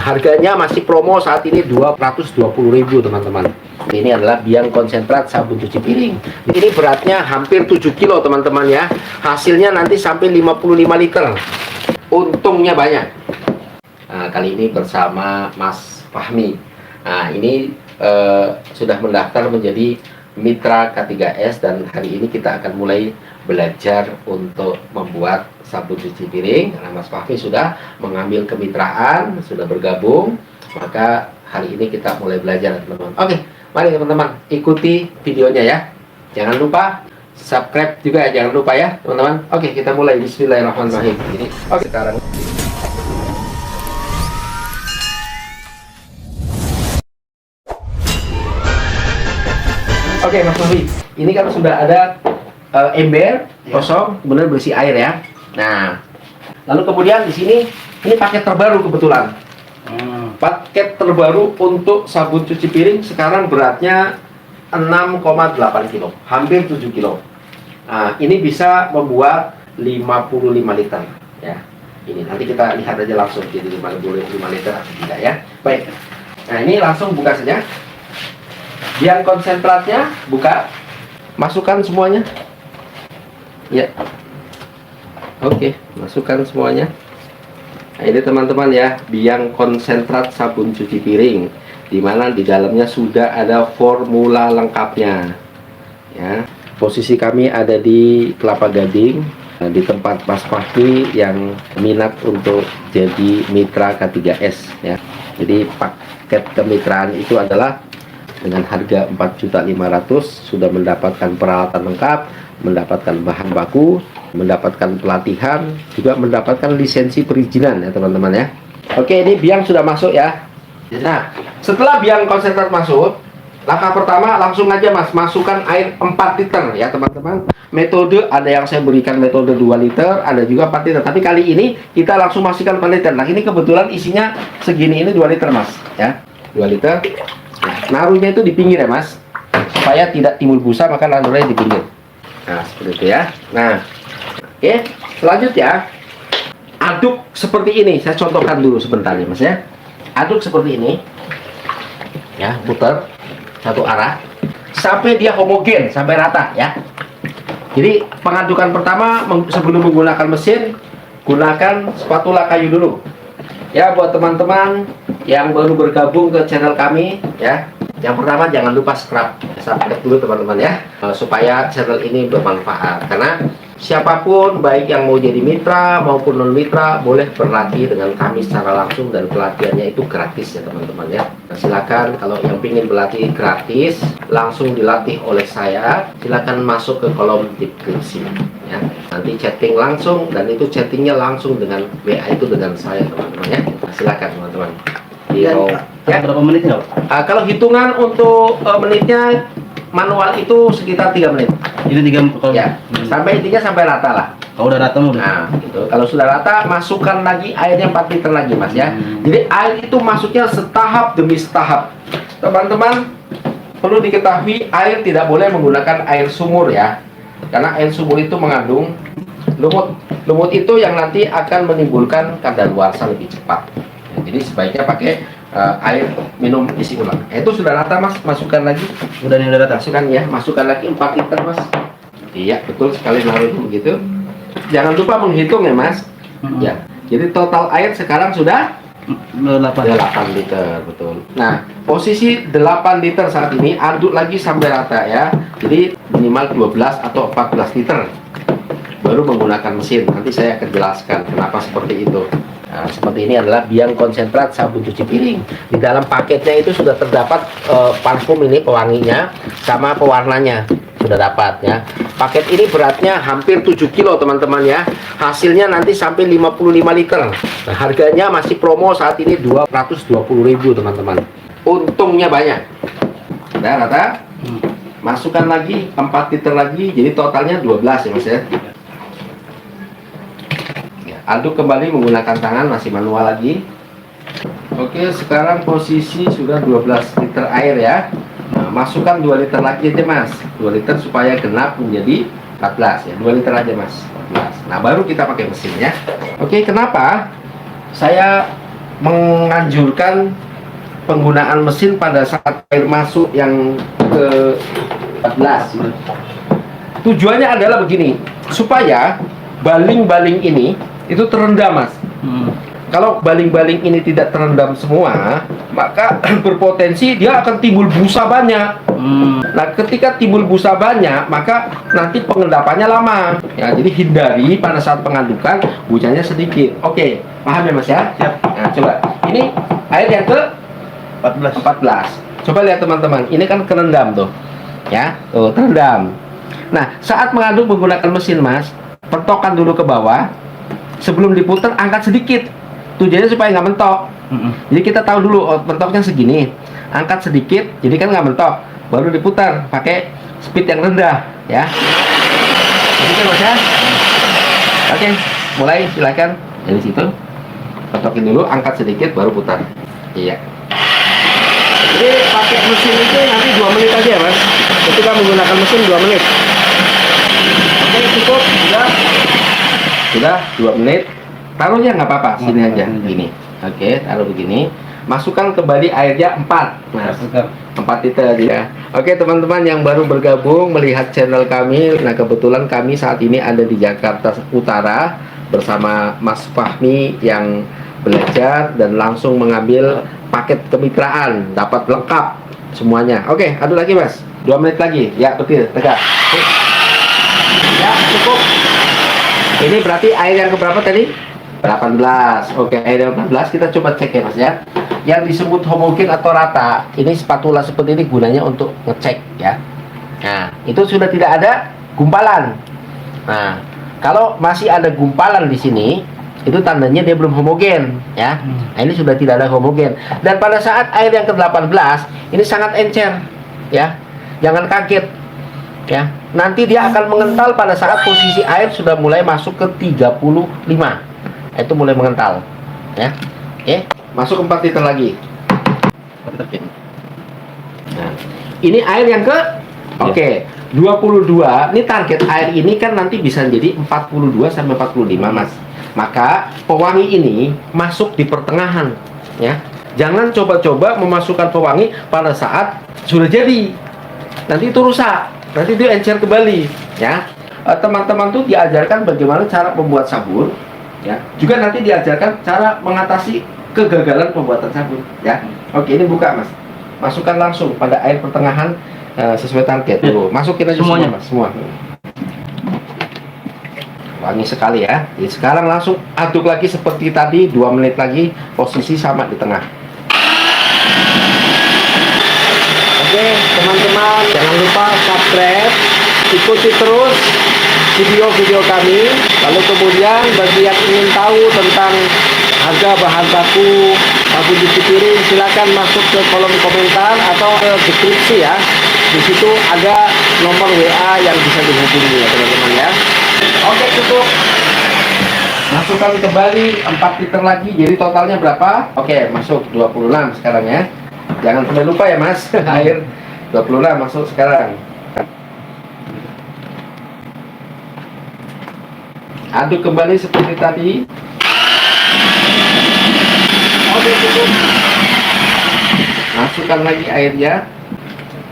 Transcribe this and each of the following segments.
Harganya masih promo saat ini 220.000 teman-teman. Ini adalah biang konsentrat sabun cuci piring. Ini beratnya hampir 7 kilo teman-teman ya. Hasilnya nanti sampai 55 liter. Untungnya banyak. Nah, kali ini bersama Mas Fahmi. Nah, ini sudah mendaftar menjadi mitra K3S, dan hari ini kita akan mulai belajar untuk membuat sabun cuci piring. Karena Mas Fahmi sudah mengambil kemitraan, sudah bergabung, maka hari ini kita mulai belajar teman-teman. Oke, mari teman-teman ikuti videonya ya. Jangan lupa subscribe juga, jangan lupa ya teman-teman. Oke, kita mulai. Bismillahirrahmanirrahim. Jadi oke, sekarang oke Mas Fahmi, ini kan sudah ada ember kosong, kemudian berisi air ya. Nah, lalu kemudian di sini ini paket terbaru kebetulan. Paket terbaru untuk sabun cuci piring sekarang beratnya 6,8 kilo, hampir 7 kilo. Nah, ini bisa membuat 55 liter ya. Ini nanti kita lihat aja langsung jadi 55 liter atau tidak ya. Baik. Nah, ini langsung buka saja. Biang konsentratnya buka, masukkan semuanya ya. Oke, masukkan semuanya. Nah, ini teman-teman ya, biang konsentrat sabun cuci piring, dimana di dalamnya sudah ada formula lengkapnya ya. Posisi kami ada di Kelapa Gading, di tempat Mas Fahmi yang minat untuk jadi mitra K3S ya. Jadi paket kemitraan itu adalah dengan harga 4.500.000 sudah mendapatkan peralatan lengkap, mendapatkan bahan baku, mendapatkan pelatihan, juga mendapatkan lisensi perizinan ya teman-teman ya. Oke, ini biang sudah masuk ya. Nah, setelah biang konsentrat masuk, langkah pertama langsung aja Mas, masukkan air 4 liter ya teman-teman. Metode ada yang saya berikan metode 2 liter, ada juga 4 liter. Tapi kali ini kita langsung masukkan 4 liter. Nah, ini kebetulan isinya segini, ini 2 liter Mas ya. 2 liter. Naruhnya itu di pinggir ya Mas, supaya tidak timbul busa, maka naruhnya di pinggir. Nah, seperti itu ya. Nah, oke, selanjutnya aduk seperti ini. Saya contohkan dulu sebentar ya Mas ya. Aduk seperti ini ya, putar satu arah sampai dia homogen, sampai rata ya. Jadi pengadukan pertama sebelum menggunakan mesin, gunakan spatula kayu dulu ya. Buat teman-teman yang baru bergabung ke channel kami ya, yang pertama jangan lupa subscribe dulu teman-teman ya, supaya channel ini bermanfaat. Karena siapapun, baik yang mau jadi mitra maupun non mitra, boleh berlatih dengan kami secara langsung, dan pelatihannya itu gratis ya teman-teman ya. Nah, silakan kalau yang ingin berlatih gratis langsung dilatih oleh saya, silakan masuk ke kolom deskripsi ya. Nanti chatting langsung, dan itu chattingnya langsung dengan WA itu dengan saya teman-teman ya. Nah, silakan teman-teman. Ya, berapa menit ya? Kalau hitungan untuk menitnya manual itu sekitar 3 menit. Ini 3 ya, sampai intinya sampai rata lah. Kalau udah rata udah. Nah, gitu. Kalau sudah rata, masukkan lagi airnya 4 liter lagi Mas ya. Jadi air itu masuknya setahap demi setahap. Teman-teman perlu diketahui, air tidak boleh menggunakan air sumur ya. Karena air sumur itu mengandung lumut. Lumut itu yang nanti akan menimbulkan kadaluarsa lebih cepat. Jadi sebaiknya pakai air minum isi ulang. Itu sudah rata Mas, masukkan lagi. Udah nih, udah rata. Masukkan ya, masukkan lagi 4 liter Mas. Iya, betul sekali naruh begitu. Jangan lupa menghitung ya Mas. Ya. Jadi total air sekarang sudah 8 liter, betul. Nah, posisi 8 liter saat ini aduk lagi sampai rata ya. Jadi minimal 12 atau 14 liter. Baru menggunakan mesin. Nanti saya akan jelaskan kenapa seperti itu. Nah, seperti ini adalah biang konsentrat sabun cuci piring. Di dalam paketnya itu sudah terdapat parfum ini, pewanginya sama pewarnanya sudah dapat ya. Paket ini beratnya hampir 7 kilo teman-teman ya. Hasilnya nanti sampai 55 liter. Nah, harganya masih promo saat ini 220.000 teman-teman. Untungnya banyak. Udah rata. Masukkan lagi 4 liter lagi, jadi totalnya 12 ya Mas ya. Aduk kembali menggunakan tangan, masih manual lagi. Oke, sekarang posisi sudah 12 liter air ya. Nah, masukkan 2 liter lagi aja Mas. 2 liter supaya genap menjadi 14 ya. 2 liter aja Mas. 14. Nah, baru kita pakai mesin ya. Oke, kenapa saya menganjurkan penggunaan mesin pada saat air masuk yang ke 14. Tujuannya adalah begini, supaya baling-baling ini itu terendam, Mas. Kalau baling-baling ini tidak terendam semua, maka berpotensi dia akan timbul busa banyak. Nah, ketika timbul busa banyak, maka nanti pengendapannya lama. Ya, jadi hindari pada saat pengadukan busanya sedikit. Oke, paham ya, Mas ya? Siap. Nah, coba. Ini air yang ke 14. Coba lihat teman-teman, ini kan kerendam tuh. Ya, tuh terendam. Nah, saat mengaduk menggunakan mesin, Mas, pentokkan dulu ke bawah. Sebelum diputar, angkat sedikit. Tujuannya supaya nggak mentok. Jadi kita tahu dulu, oh, mentoknya segini. Angkat sedikit, jadi kan nggak mentok. Baru diputar, pakai speed yang rendah, ya. Oke, Mas ya. Oke, mulai silakan dari situ. Pentokin dulu, angkat sedikit, baru putar. Iya. Jadi pakai mesin itu nanti 2 menit aja, Mas. Ketika menggunakan mesin 2 menit. Oke, cukup. Sudah 2 menit. Taruhnya nggak apa-apa, sini aja, gini. Oke, taruh begini. Masukkan kembali airnya 4. Nah, 4 liter ya. Oke, teman-teman yang baru bergabung melihat channel kami. Nah, kebetulan kami saat ini ada di Jakarta Utara bersama Mas Fahmi yang belajar dan langsung mengambil paket kemitraan, dapat lengkap semuanya. Oke, aduk lagi, Mas. 2 menit lagi. Ya, betul, tegak. Ya, cukup. Ini berarti air yang keberapa tadi? 18. Oke, air yang 18 kita coba cek ya, Mas ya. Yang disebut homogen atau rata, ini spatula seperti ini gunanya untuk ngecek ya. Nah, itu sudah tidak ada gumpalan. Nah, kalau masih ada gumpalan di sini, itu tandanya dia belum homogen ya. Nah, ini sudah tidak ada homogen. Dan pada saat air yang ke-18 ini sangat encer ya. Jangan kaget ya. Nanti dia akan mengental pada saat posisi air sudah mulai masuk ke 35. Itu mulai mengental ya. Oke, masuk 4 liter lagi. Nah, ini air yang ke 22. Ini target air ini kan nanti bisa jadi 42 sampai 45, Mas. Maka pewangi ini masuk di pertengahan ya. Jangan coba-coba memasukkan pewangi pada saat sudah jadi. Nanti itu rusak. Nanti dia encer kembali ya. Teman-teman tuh diajarkan bagaimana cara membuat sabun ya. Juga nanti diajarkan cara mengatasi kegagalan pembuatan sabun ya. Oke, ini buka, Mas. Masukkan langsung pada air pertengahan sesuai target dulu. Masukin aja semuanya, Mas. Semua. Wangi sekali ya. Jadi sekarang langsung aduk lagi seperti tadi, 2 menit lagi, posisi sama di tengah. Oke, teman-teman, jangan lupa subscribe, ikuti terus video-video kami. Lalu kemudian bagi yang ingin tahu tentang harga bahan baku sabun cuci piring, silakan masuk ke kolom komentar atau ke deskripsi ya. Di situ ada nomor WA yang bisa dihubungi ya, teman-teman ya. Oke, cukup. Masukkan kembali 4 liter lagi. Jadi totalnya berapa? Oke, masuk 26 sekarang ya. Jangan sampai lupa ya, Mas. Air 26 masuk sekarang. Aduk kembali seperti tadi. Oke, cukup. Masukkan lagi airnya.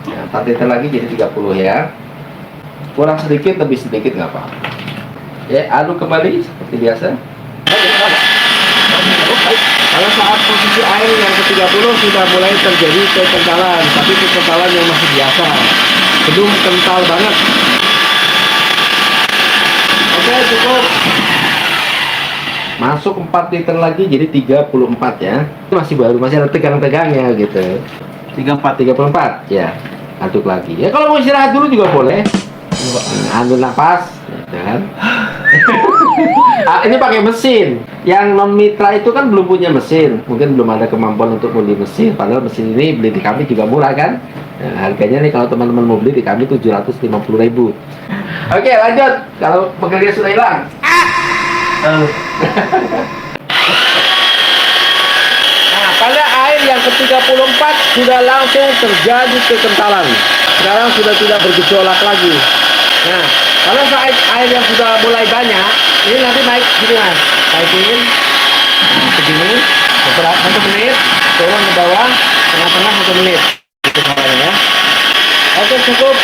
Ya, 4 liter lagi jadi 30 ya. Kurang sedikit, lebih sedikit nggak apa-apa. Ya, aduk kembali seperti biasa. Pada saat posisi air yang ke-30 sudah mulai terjadi kekentalan, tapi kekentalan yang masih biasa, belum kental banget. Oke, cukup. Masuk 4 liter lagi jadi 34 ya. Itu masih baru, masih ada tegang-tegangnya gitu. 34 ya. Aduk lagi. Ya kalau mau istirahat dulu juga boleh. Ambil nafas, ya kan? Ini pakai mesin. Yang non mitra itu kan belum punya mesin, mungkin belum ada kemampuan untuk beli mesin. Padahal mesin ini beli di kami juga murah kan? Nah, harganya nih kalau teman-teman mau beli di kami 750.000. Oke, lanjut. Kalau pekerja sudah hilang. Nah, pada air yang ke-34 sudah langsung terjadi kekentalan. Sekarang sudah tidak bergejolak lagi. Nah, kalau saat air yang sudah mulai banyak, ini nanti naik gini, Mas. Naikin. Begini, beberapa 1 menit, turun ke bawah, tengah-tengah 1 menit. Itu caranya ya. Oke, cukup.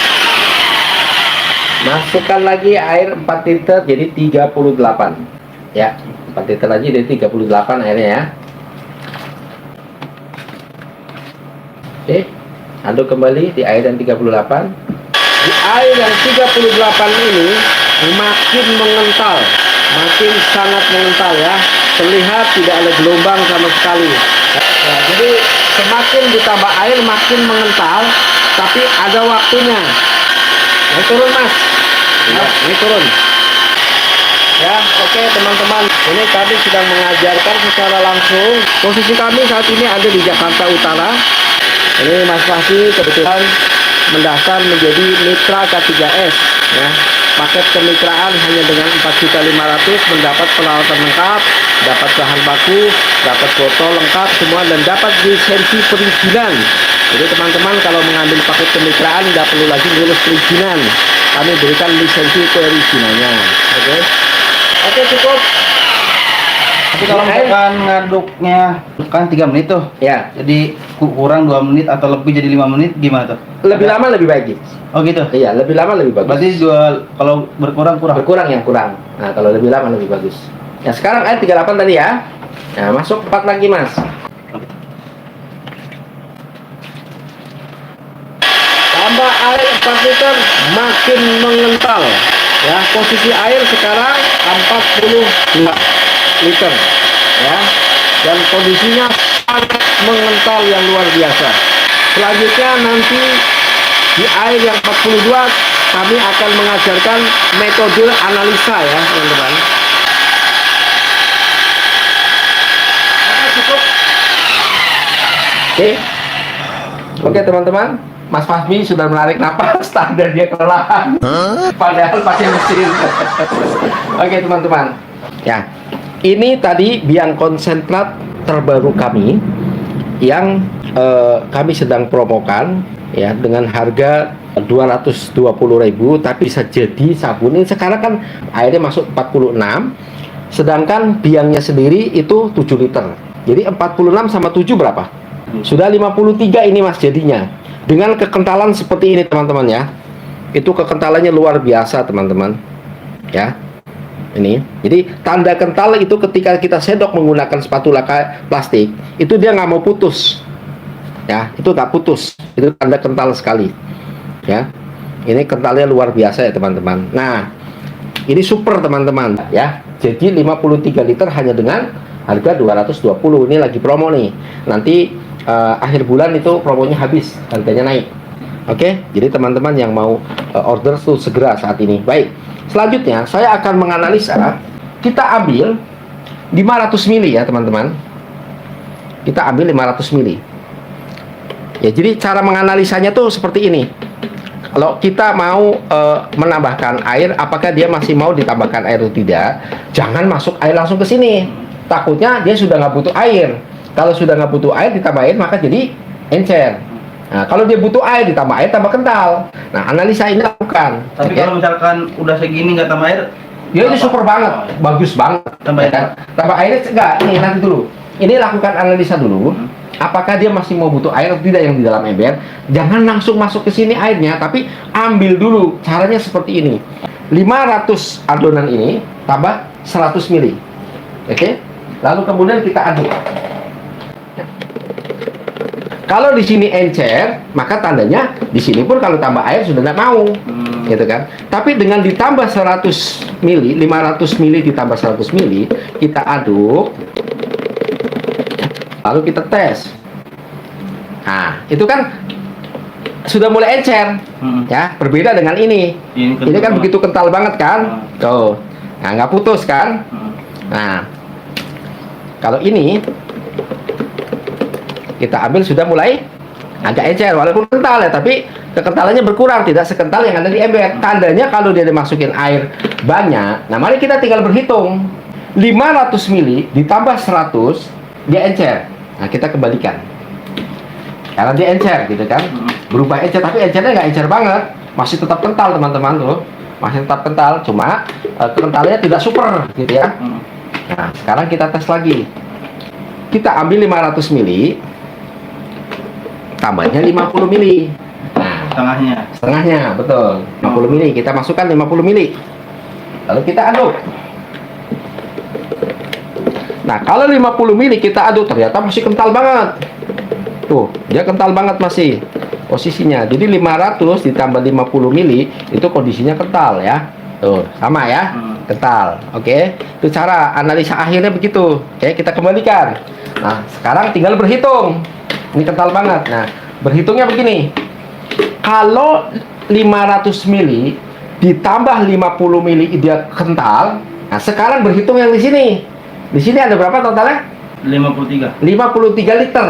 Masukkan lagi air 4 liter jadi 38. Ya, 4 liter lagi jadi 38 airnya ya. Oke, aduk kembali di air yang 38. Di air yang 38 ini makin mengental, makin sangat mengental ya. Terlihat tidak ada gelombang sama sekali. Ya, jadi semakin ditambah air makin mengental, tapi ada waktunya. Ini turun mas, ya, ini turun. Ya, oke teman-teman, ini kami sedang mengajarkan secara langsung. Posisi kami saat ini ada di Jakarta Utara. Ini Mas Fahmi kebetulan mendaftar menjadi mitra K3S ya. Paket kemitraan hanya dengan 4.500.000 mendapat peralatan lengkap, dapat bahan baku, dapat botol lengkap semua dan dapat lisensi perizinan. Jadi teman-teman kalau mengambil paket kemitraan tidak perlu lagi ngurus perizinan. Kami berikan lisensi perizinannya. Oke, cukup. Tapi kalau misalkan ngaduknya kan 3 menit tuh. Ya, Jadi kurang 2 menit atau lebih jadi 5 menit gimana tuh? lebih lama lebih baik. Oh gitu. Iya, lebih lama lebih bagus. Berarti kalau berkurang kurang. Berkurang yang kurang. Nah, kalau lebih lama lebih bagus. Ya, sekarang air 38 tadi ya. Nah, masuk 4 lagi, Mas. Tambah air 4 liter makin mengental. Ya, posisi air sekarang 42 liter. Ya. Dan kondisinya sangat mengental yang luar biasa. Selanjutnya nanti di air yang 42 kami akan mengajarkan metode analisa ya teman-teman. Oke, cukup. Oke teman-teman, Mas Fahmi sudah menarik napas tanda dia kelelahan. Padahal pakai mesin. Oke teman-teman, ya ini tadi biang konsentrat terbaru kami yang kami sedang promokan ya dengan harga 220.000 tapi bisa jadi sabun ini sekarang kan airnya masuk 46 sedangkan biangnya sendiri itu 7 liter jadi 46 sama 7 berapa? Sudah 53 ini mas jadinya dengan kekentalan seperti ini teman-teman ya. Itu kekentalannya luar biasa teman-teman ya. Ini jadi tanda kental itu ketika kita sendok menggunakan spatula plastik itu dia nggak mau putus ya, itu nggak putus, itu tanda kental sekali ya. Ini kentalnya luar biasa ya teman-teman. Nah ini super teman-teman ya, jadi 53 liter hanya dengan harga 220. Ini lagi promo nih, nanti akhir bulan itu promonya habis, harganya naik. Oke, jadi teman-teman yang mau order tuh segera saat ini. Baik, selanjutnya saya akan menganalisa. Kita ambil 500 mili ya teman-teman. Kita ambil 500 mili. Ya, jadi cara menganalisanya tuh seperti ini. Kalau kita mau menambahkan air, apakah dia masih mau ditambahkan air atau tidak? Jangan masuk air langsung ke sini. Takutnya dia sudah nggak butuh air. Kalau sudah nggak butuh air ditambahin maka jadi encer. Nah, kalau dia butuh air ditambah air tambah kental. Nah, analisa ini lakukan. Tapi kalau misalkan udah segini nggak tambah air, ya ini super banget, bagus banget. Tambah ya kan? Tambah airnya enggak? Ini nanti dulu. Ini lakukan analisa dulu. Apakah dia masih mau butuh air atau tidak yang di dalam ember? Jangan langsung masuk ke sini airnya, tapi ambil dulu. Caranya seperti ini. 500 adonan ini tambah 100 ml. Oke? Lalu kemudian kita aduk. Kalau di sini encer, maka tandanya di sini pun kalau tambah air sudah tidak mau. Gitu kan? Tapi dengan ditambah 100 ml, 500 ml ditambah 100 ml, kita aduk. Lalu kita tes. Nah, itu kan sudah mulai encer. Ya, berbeda dengan ini. Ini kan begitu kental banget kan? Tuh. Nah, nggak putus kan? Nah, kalau ini kita ambil sudah mulai agak encer walaupun kental ya, tapi kekentalannya berkurang, tidak sekental yang ada di ember. Tandanya kalau dia dimasukin air banyak. Nah, mari kita tinggal berhitung. 500 ml ditambah 100 dia encer. Nah, kita kembalikan. Karena dia encer gitu kan. Berubah encer, tapi encernya nggak encer banget. Masih tetap kental teman-teman tuh. Masih tetap kental, cuma kentalnya tidak super gitu ya. Nah, sekarang kita tes lagi. kita ambil 500 mili, tambahnya 50 mili. Nah, setengahnya, betul. 50 mili, kita masukkan 50 mili. Lalu kita aduk. Nah, kalau 50 mili kita aduk, ternyata masih kental banget. Tuh, dia kental banget masih posisinya. Jadi 500 ditambah 50 mili itu kondisinya kental ya. Tuh, sama ya. Kental. Oke. Itu cara analisa akhirnya begitu. Oke, kita kembalikan. Nah, sekarang tinggal berhitung. Ini kental banget. Nah, berhitungnya begini. Kalau 500 mili ditambah 50 mili dia kental. Nah, sekarang berhitung yang di sini. Di sini ada berapa totalnya? 53 liter.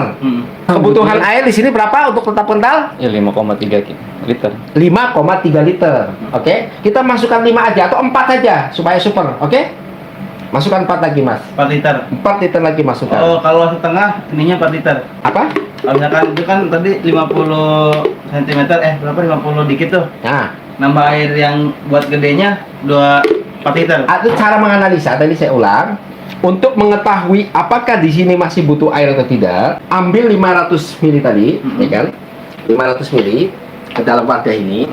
Kebutuhan air di sini berapa untuk tetap kental? Ya 5,3 liter. 5,3 liter. Oke. Kita masukkan 5 aja atau 4 aja supaya super. Oke? Masukkan 4 lagi, Mas. 4 liter. 4 liter lagi masukkan. Oh, kalau setengah ininya 4 liter. Apa? Kalau misalkan itu kan tadi 50 cm, berapa 50 dikit tuh. Nah, Nambah air yang buat gedenya 4 liter. itu cara menganalisa. Tadi saya ulang. Untuk mengetahui apakah di sini masih butuh air atau tidak, ambil 500 mili tadi, ya kan? 500 mili ke dalam wadah ini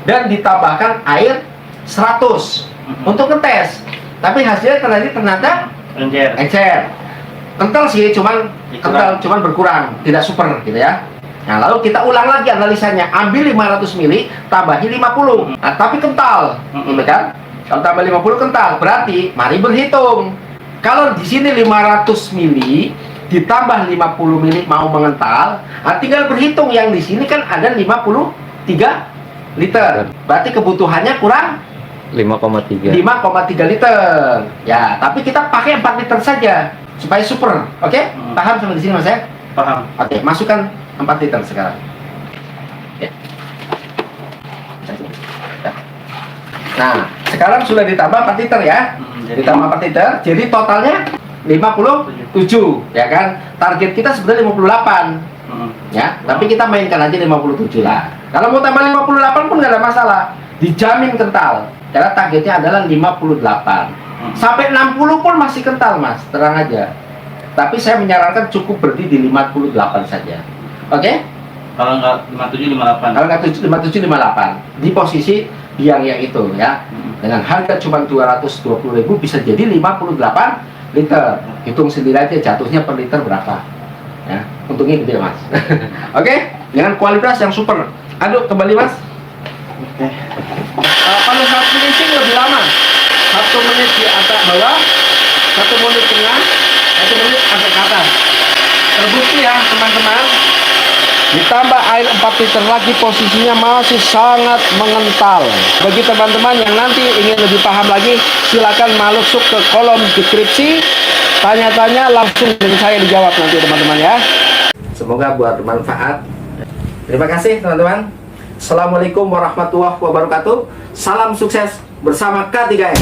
dan ditambahkan air 100 untuk ngetes. Tapi hasilnya ternyata encer. Kental sih, cuman berkurang, tidak super gitu ya. Nah, lalu kita ulang lagi analisanya. Ambil 500 mili, tambahin 50. Nah, tapi kental, gitu kan? Kalau tambah 50 kental, berarti mari berhitung. Kalau di sini 500 mili ditambah 50 mili mau mengental, nah tinggal berhitung yang di sini kan ada 53 liter. Berarti kebutuhannya kurang 5,3. 5,3 liter. Ya, tapi kita pakai 4 liter saja supaya super. Oke? Paham sampai di sini Mas ya? Paham. Oke, masukkan 4 liter sekarang. Ya. Nah, sekarang sudah ditambah 4 liter ya. Ditambah 4 liter, jadi totalnya 57, ya kan? Target kita sebenarnya 58. Ya, tapi kita mainkan aja 57 lah. Kalau mau tambah 58 pun nggak ada masalah. Dijamin kental. Karena targetnya adalah 58. Sampai 60 pun masih kental, Mas. Terang aja. Tapi saya menyarankan cukup berhenti di 58 saja. Oke? Kalau nggak 57, 58. Kalau nggak 57, 58. Di posisi yang itu ya. Dengan harga cuma 220.000 bisa jadi 58 liter. Hitung sendiri aja jatuhnya per liter berapa. Ya, untungnya gede, Mas. Oke? Dengan kualitas yang super. Aduk kembali, Mas. Oke. Pada saat finishing lebih lama. 1 menit di atas bawah, 1 menit tengah, 1 menit agak ke atas. Terbukti ya, teman-teman. Ditambah air 4 liter lagi, posisinya masih sangat mengental. Bagi teman-teman yang nanti ingin lebih paham lagi, silakan masuk ke kolom deskripsi. Tanya-tanya langsung dengan saya dijawab nanti teman-teman ya. Semoga bermanfaat. Terima kasih teman-teman. Assalamualaikum warahmatullahi wabarakatuh. Salam sukses bersama K3S.